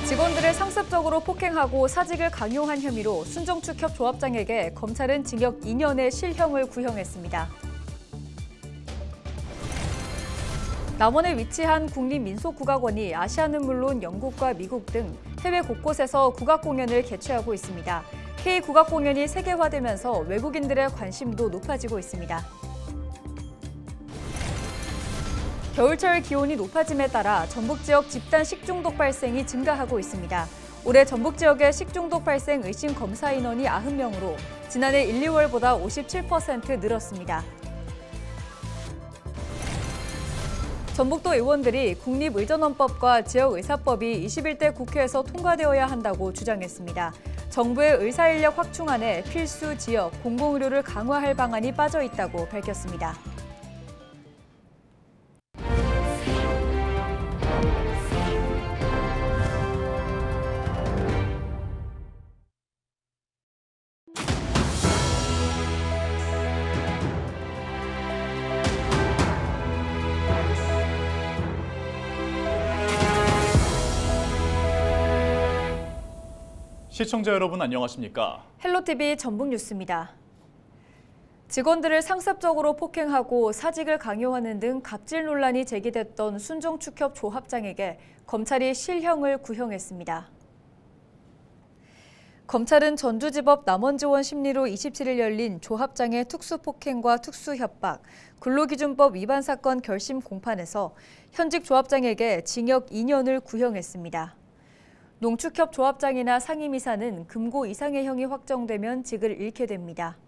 직원들을 상습적으로 폭행하고 사직을 강요한 혐의로 순정축협 조합장에게 검찰은 징역 2년의 실형을 구형했습니다. 남원에 위치한 국립민속국악원이 아시아는 물론 영국과 미국 등 해외 곳곳에서 국악공연을 개최하고 있습니다. K국악공연이 세계화되면서 외국인들의 관심도 높아지고 있습니다. 겨울철 기온이 높아짐에 따라 전북 지역 집단 식중독 발생이 증가하고 있습니다. 올해 전북 지역의 식중독 발생 의심 검사 인원이 90명으로 지난해 1, 2월보다 57% 늘었습니다. 전북도 의원들이 국립의전원법과 지역의사법이 21대 국회에서 통과되어야 한다고 주장했습니다. 정부의 의사인력 확충안에 필수 지역, 공공의료를 강화할 방안이 빠져 있다고 밝혔습니다. 시청자 여러분 안녕하십니까? 헬로티비 전북뉴스입니다. 직원들을 상습적으로 폭행하고 사직을 강요하는 등 갑질 논란이 제기됐던 순정축협 조합장에게 검찰이 실형을 구형했습니다. 검찰은 전주지법 남원지원 심리로 27일 열린 조합장의 특수폭행과 특수협박, 근로기준법 위반 사건 결심 공판에서 현직 조합장에게 징역 2년을 구형했습니다. 농축협 조합장이나 상임이사는 금고 이상의 형이 확정되면 직을 잃게 됩니다.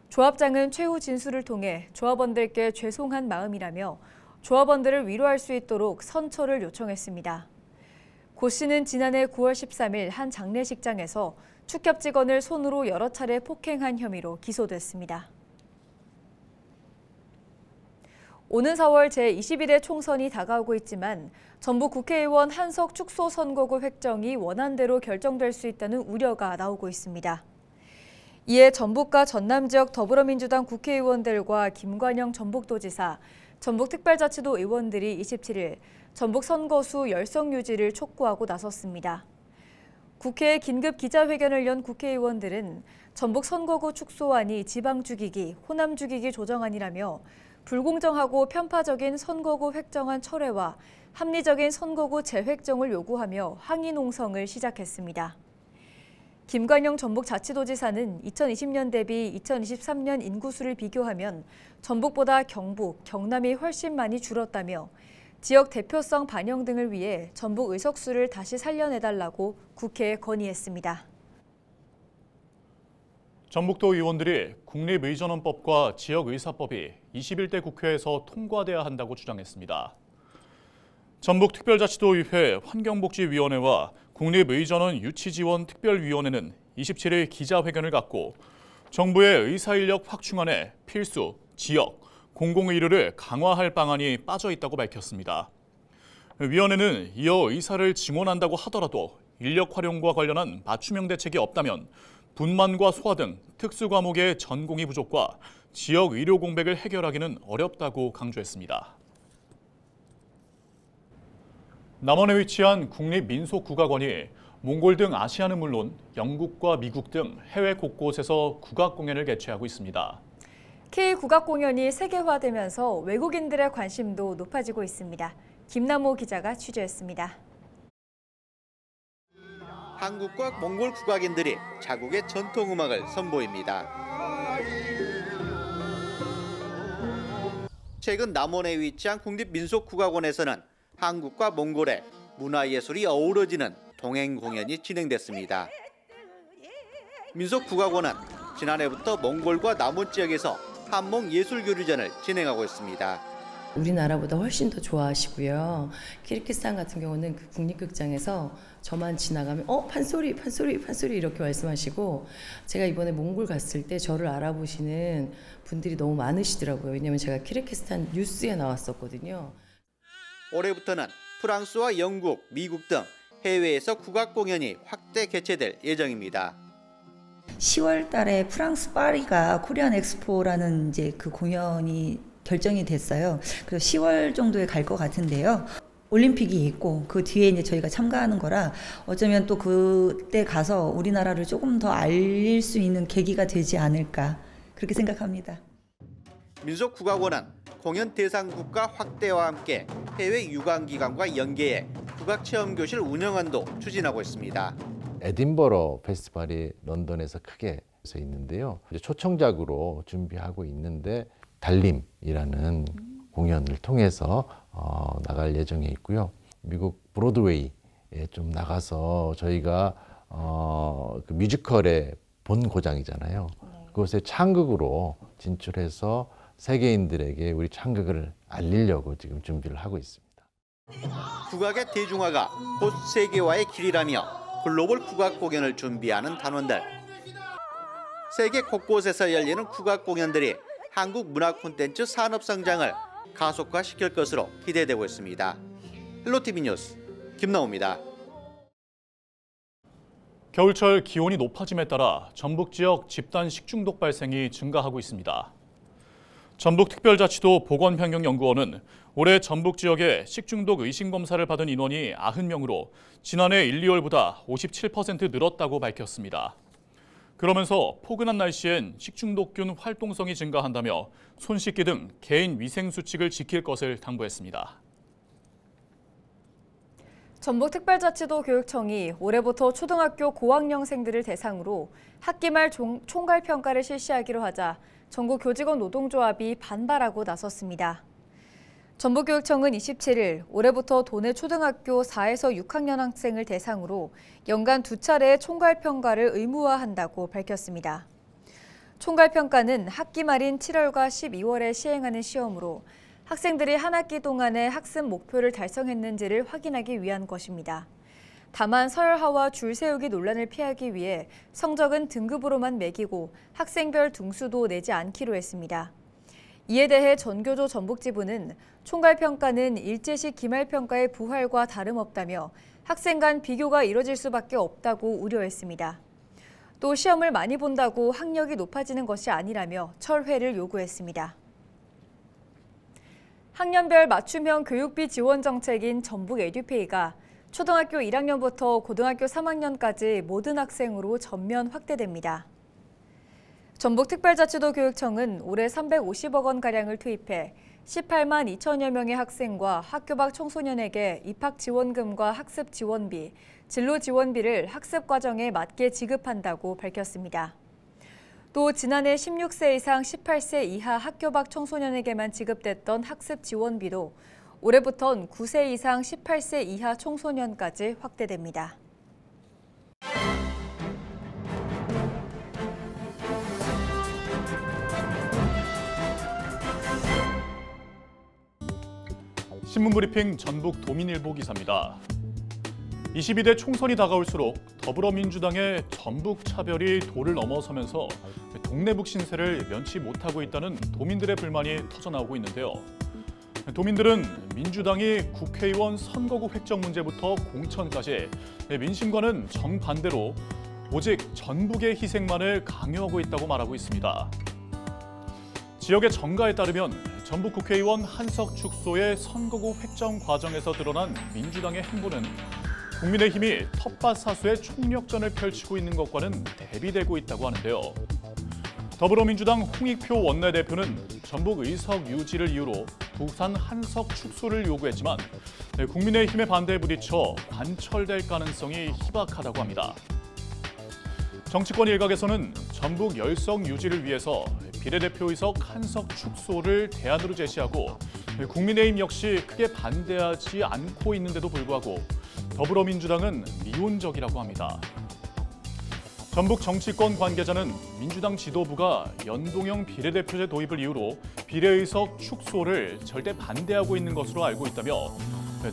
조합장은 최후 진술을 통해 조합원들께 죄송한 마음이라며 조합원들을 위로할 수 있도록 선처를 요청했습니다. 고 씨는 지난해 9월 13일 한 장례식장에서 축협 직원을 손으로 여러 차례 폭행한 혐의로 기소됐습니다. 오는 4월 제21회 총선이 다가오고 있지만 전북 국회의원 한석 축소 선거구 획정이 원안대로 결정될 수 있다는 우려가 나오고 있습니다. 이에 전북과 전남 지역 더불어민주당 국회의원들과 김관영 전북도지사, 전북특별자치도 의원들이 27일 전북 선거수 열성 유지를 촉구하고 나섰습니다. 국회에 긴급 기자회견을 연 국회의원들은 전북 선거구 축소안이 지방 죽이기, 호남 죽이기 조정안이라며 불공정하고 편파적인 선거구 획정안 철회와 합리적인 선거구 재획정을 요구하며 항의 농성을 시작했습니다. 김관영 전북자치도지사는 2020년 대비 2023년 인구수를 비교하면 전북보다 경북, 경남이 훨씬 많이 줄었다며 지역 대표성 반영 등을 위해 전북 의석수를 다시 살려내달라고 국회에 건의했습니다. 전북도 의원들이 국립의전원법과 지역의사법이 21대 국회에서 통과돼야 한다고 주장했습니다. 전북특별자치도의회 환경복지위원회와 국립의전원 유치지원특별위원회는 27일 기자회견을 갖고 정부의 의사인력 확충안에 필수, 지역, 공공의료를 강화할 방안이 빠져 있다고 밝혔습니다. 위원회는 이어 의사를 증원한다고 하더라도 인력 활용과 관련한 맞춤형 대책이 없다면 분만과 소아 등 특수과목의 전공의 부족과 지역 의료 공백을 해결하기는 어렵다고 강조했습니다. 남원에 위치한 국립민속국악원이 몽골 등 아시아는 물론 영국과 미국 등 해외 곳곳에서 국악공연을 개최하고 있습니다. K국악공연이 세계화되면서 외국인들의 관심도 높아지고 있습니다. 김남호 기자가 취재했습니다. 한국과 몽골 국악인들이 자국의 전통음악을 선보입니다. 최근 남원에 위치한 국립민속국악원에서는 한국과 몽골의 문화예술이 어우러지는 동행 공연이 진행됐습니다. 민속국악원은 지난해부터 몽골과 남원 지역에서 한몽 예술교류전을 진행하고 있습니다. 우리나라보다 훨씬 더 좋아하시고요. 키르기스탄 같은 경우는 그 국립극장에서 저만 지나가면 판소리 이렇게 말씀하시고, 제가 이번에 몽골 갔을 때 저를 알아보시는 분들이 너무 많으시더라고요. 왜냐하면 제가 키르기스탄 뉴스에 나왔었거든요. 올해부터는 프랑스와 영국, 미국 등 해외에서 국악 공연이 확대 개최될 예정입니다. 10월 달에 프랑스 파리가 코리안 엑스포라는 이제 그 공연이 결정이 됐어요. 그래서 10월 정도에 갈 것 같은데요. 올림픽이 있고 그 뒤에 이제 저희가 참가하는 거라 어쩌면 또 그때 가서 우리나라를 조금 더 알릴 수 있는 계기가 되지 않을까 그렇게 생각합니다. 민속국악원은 공연 대상 국가 확대와 함께 해외 유관기관과 연계해 국악체험교실 운영안도 추진하고 있습니다. 에딘버러 페스티벌이 런던에서 크게 해서 있는데요. 이제 초청작으로 준비하고 있는데 달림이라는 공연을 통해서 나갈 예정에 있고요. 미국 브로드웨이에 좀 나가서 저희가 그 뮤지컬의 본고장이잖아요. 그곳에 창극으로 진출해서 세계인들에게 우리 창극을 알리려고 지금 준비를 하고 있습니다. 국악의 대중화가 곧 세계화의 길이라며 글로벌 국악 공연을 준비하는 단원들. 세계 곳곳에서 열리는 국악 공연들이 한국 문화 콘텐츠 산업 성장을 가속화시킬 것으로 기대되고 있습니다. 헬로티비 뉴스 김나우입니다. 겨울철 기온이 높아짐에 따라 전북 지역 집단 식중독 발생이 증가하고 있습니다. 전북특별자치도 보건환경연구원은 올해 전북 지역의 식중독 의심 검사를 받은 인원이 90명으로 지난해 1, 2월보다 57% 늘었다고 밝혔습니다. 그러면서 포근한 날씨엔 식중독균 활동성이 증가한다며 손 씻기 등 개인 위생 수칙을 지킬 것을 당부했습니다. 전북특별자치도 교육청이 올해부터 초등학교 고학년생들을 대상으로 학기 말 총괄평가를 실시하기로 하자 전국 교직원 노동조합이 반발하고 나섰습니다. 전북교육청은 27일 올해부터 도내 초등학교 4에서 6학년 학생을 대상으로 연간 2차례의 총괄평가를 의무화한다고 밝혔습니다. 총괄평가는 학기 말인 7월과 12월에 시행하는 시험으로 학생들이 한 학기 동안의 학습 목표를 달성했는지를 확인하기 위한 것입니다. 다만 서열화와 줄 세우기 논란을 피하기 위해 성적은 등급으로만 매기고 학생별 등수도 내지 않기로 했습니다. 이에 대해 전교조 전북지부는 총괄평가는 일제식 기말평가의 부활과 다름없다며 학생 간 비교가 이뤄질 수밖에 없다고 우려했습니다. 또 시험을 많이 본다고 학력이 높아지는 것이 아니라며 철회를 요구했습니다. 학년별 맞춤형 교육비 지원 정책인 전북 에듀페이가 초등학교 1학년부터 고등학교 3학년까지 모든 학생으로 전면 확대됩니다. 전북특별자치도 교육청은 올해 350억 원가량을 투입해 18만 2천여 명의 학생과 학교 밖 청소년에게 입학 지원금과 학습 지원비, 진로 지원비를 학습 과정에 맞게 지급한다고 밝혔습니다. 또 지난해 16세 이상 18세 이하 학교 밖 청소년에게만 지급됐던 학습 지원비도 올해부턴 9세 이상 18세 이하 청소년까지 확대됩니다. 신문브리핑 전북 도민일보 기사입니다. 22대 총선이 다가올수록 더불어민주당의 전북 차별이 도를 넘어서면서 동네북 신세를 면치 못하고 있다는 도민들의 불만이 터져나오고 있는데요. 도민들은 민주당이 국회의원 선거구 획정 문제부터 공천까지 민심과는 정반대로 오직 전북의 희생만을 강요하고 있다고 말하고 있습니다. 지역의 정가에 따르면 전북 국회의원 한석 축소의 선거구 획정 과정에서 드러난 민주당의 행보는 국민의힘이 텃밭 사수의 총력전을 펼치고 있는 것과는 대비되고 있다고 하는데요. 더불어민주당 홍익표 원내대표는 전북 의석 유지를 이유로 부산 한석 축소를 요구했지만 국민의힘의 반대에 부딪혀 관철될 가능성이 희박하다고 합니다. 정치권 일각에서는 전북 열석 유지를 위해서 비례대표 의석 한석 축소를 대안으로 제시하고 국민의힘 역시 크게 반대하지 않고 있는데도 불구하고 더불어민주당은 미온적이라고 합니다. 전북 정치권 관계자는 민주당 지도부가 연동형 비례대표제 도입을 이유로 비례의석 축소를 절대 반대하고 있는 것으로 알고 있다며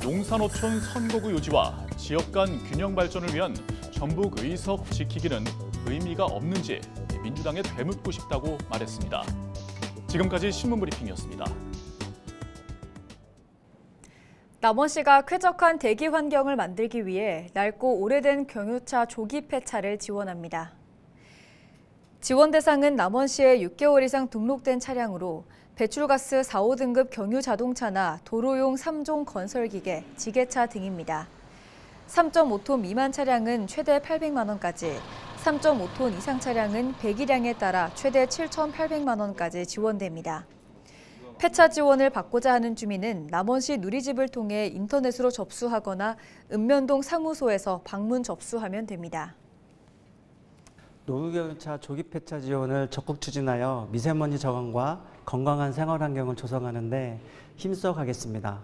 농산어촌 선거구 유지와 지역 간 균형 발전을 위한 전북 의석 지키기는 의미가 없는지 민주당에 되묻고 싶다고 말했습니다. 지금까지 신문브리핑이었습니다. 남원시가 쾌적한 대기 환경을 만들기 위해 낡고 오래된 경유차 조기 폐차를 지원합니다. 지원 대상은 남원시에 6개월 이상 등록된 차량으로 배출가스 4, 5등급 경유 자동차나 도로용 3종 건설기계, 지게차 등입니다. 3.5톤 미만 차량은 최대 800만 원까지, 3.5톤 이상 차량은 배기량에 따라 최대 7,800만 원까지 지원됩니다. 폐차 지원을 받고자 하는 주민은 남원시 누리집을 통해 인터넷으로 접수하거나 읍면동 사무소에서 방문 접수하면 됩니다. 노후경유차 조기 폐차 지원을 적극 추진하여 미세먼지 저감과 건강한 생활 환경을 조성하는 데 힘써 가겠습니다.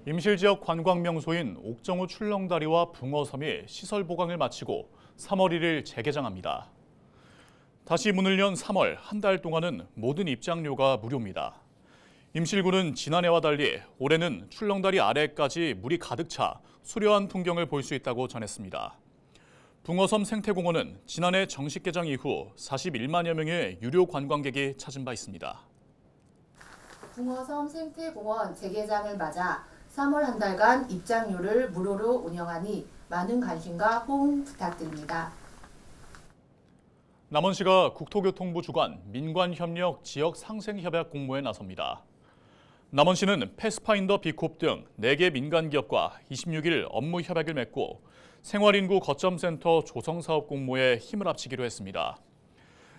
임실지역 관광명소인 옥정우 출렁다리와 붕어섬이 시설 보강을 마치고 3월 1일 재개장합니다. 다시 문을 연 3월 한 달 동안은 모든 입장료가 무료입니다. 임실구는 지난해와 달리 올해는 출렁다리 아래까지 물이 가득 차 수려한 풍경을 볼 수 있다고 전했습니다. 붕어섬 생태공원은 지난해 정식 개장 이후 41만여 명의 유료 관광객이 찾은 바 있습니다. 붕어섬 생태공원 재개장을 맞아 3월 한 달간 입장료를 무료로 운영하니 많은 관심과 호응 부탁드립니다. 남원시가 국토교통부 주관 민관협력 지역상생협약 공모에 나섭니다. 남원시는 패스파인더 비콥 등 4개 민간기업과 26일 업무 협약을 맺고 생활인구 거점센터 조성사업 공모에 힘을 합치기로 했습니다.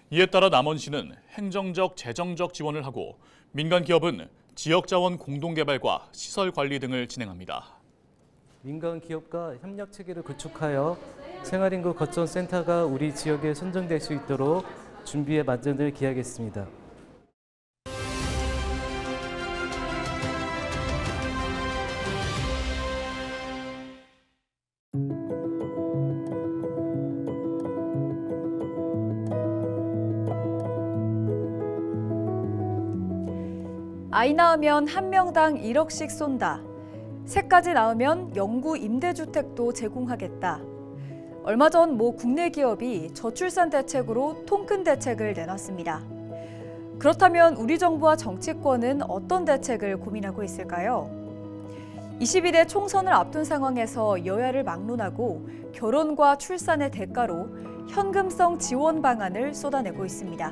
이에 따라 남원시는 행정적, 재정적 지원을 하고 민간기업은 지역자원 공동개발과 시설관리 등을 진행합니다. 민간 기업과 협력 체계를 구축하여 생활인구 거점센터가 우리 지역에 선정될 수 있도록 준비에 만전을 기하겠습니다. 아이 낳으면 한 명당 1억씩 쏜다. 새까지 낳으면 영구 임대주택도 제공하겠다. 얼마 전 모 국내 기업이 저출산 대책으로 통큰 대책을 내놨습니다. 그렇다면 우리 정부와 정치권은 어떤 대책을 고민하고 있을까요? 21대 총선을 앞둔 상황에서 여야를 막론하고 결혼과 출산의 대가로 현금성 지원 방안을 쏟아내고 있습니다.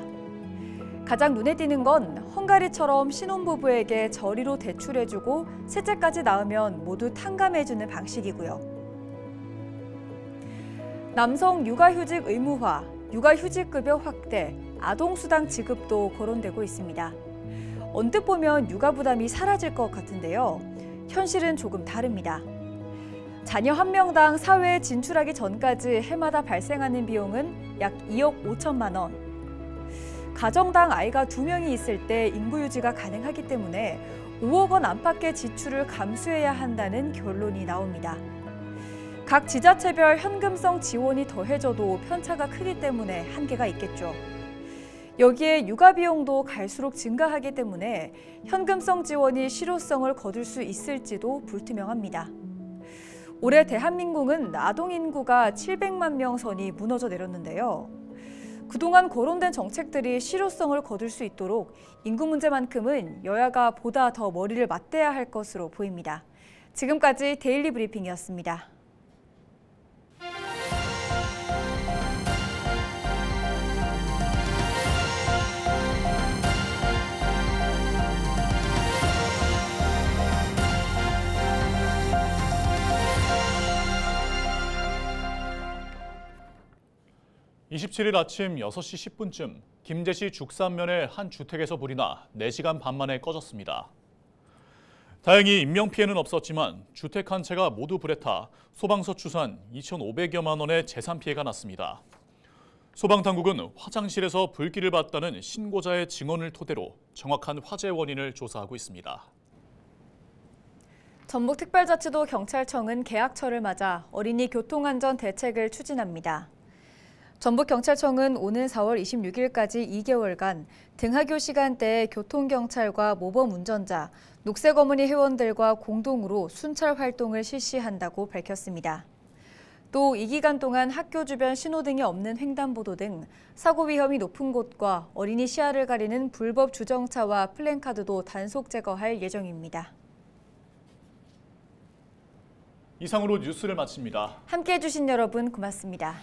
가장 눈에 띄는 건 헝가리처럼 신혼부부에게 저리로 대출해주고 셋째까지 낳으면 모두 탕감해주는 방식이고요. 남성 육아휴직 의무화, 육아휴직급여 확대, 아동수당 지급도 거론되고 있습니다. 언뜻 보면 육아 부담이 사라질 것 같은데요. 현실은 조금 다릅니다. 자녀 한 명당 사회에 진출하기 전까지 해마다 발생하는 비용은 약 2억 5천만 원. 가정당 아이가 2명이 있을 때 인구 유지가 가능하기 때문에 5억 원 안팎의 지출을 감수해야 한다는 결론이 나옵니다. 각 지자체별 현금성 지원이 더해져도 편차가 크기 때문에 한계가 있겠죠. 여기에 육아 비용도 갈수록 증가하기 때문에 현금성 지원이 실효성을 거둘 수 있을지도 불투명합니다. 올해 대한민국은 아동 인구가 700만 명 선이 무너져 내렸는데요. 그동안 거론된 정책들이 실효성을 거둘 수 있도록 인구 문제만큼은 여야가 보다 더 머리를 맞대야 할 것으로 보입니다. 지금까지 데일리 브리핑이었습니다. (27일) 아침 6시 10분쯤 김제시 죽산면의 한 주택에서 불이 나 4시간 반 만에 꺼졌습니다. 다행히 인명피해는 없었지만 주택 한 채가 모두 불에 타 소방서 추산 2,500여만 원의 재산 피해가 났습니다. 소방당국은 화장실에서 불길을 봤다는 신고자의 증언을 토대로 정확한 화재 원인을 조사하고 있습니다. 전북특별자치도 경찰청은 개학철을 맞아 어린이 교통안전 대책을 추진합니다. 전북경찰청은 오는 4월 26일까지 2개월간 등하교 시간대에 교통경찰과 모범운전자, 녹색어머니 회원들과 공동으로 순찰 활동을 실시한다고 밝혔습니다. 또 이 기간 동안 학교 주변 신호등이 없는 횡단보도 등 사고 위험이 높은 곳과 어린이 시야를 가리는 불법 주정차와 플랜카드도 단속 제거할 예정입니다. 이상으로 뉴스를 마칩니다. 함께해 주신 여러분 고맙습니다.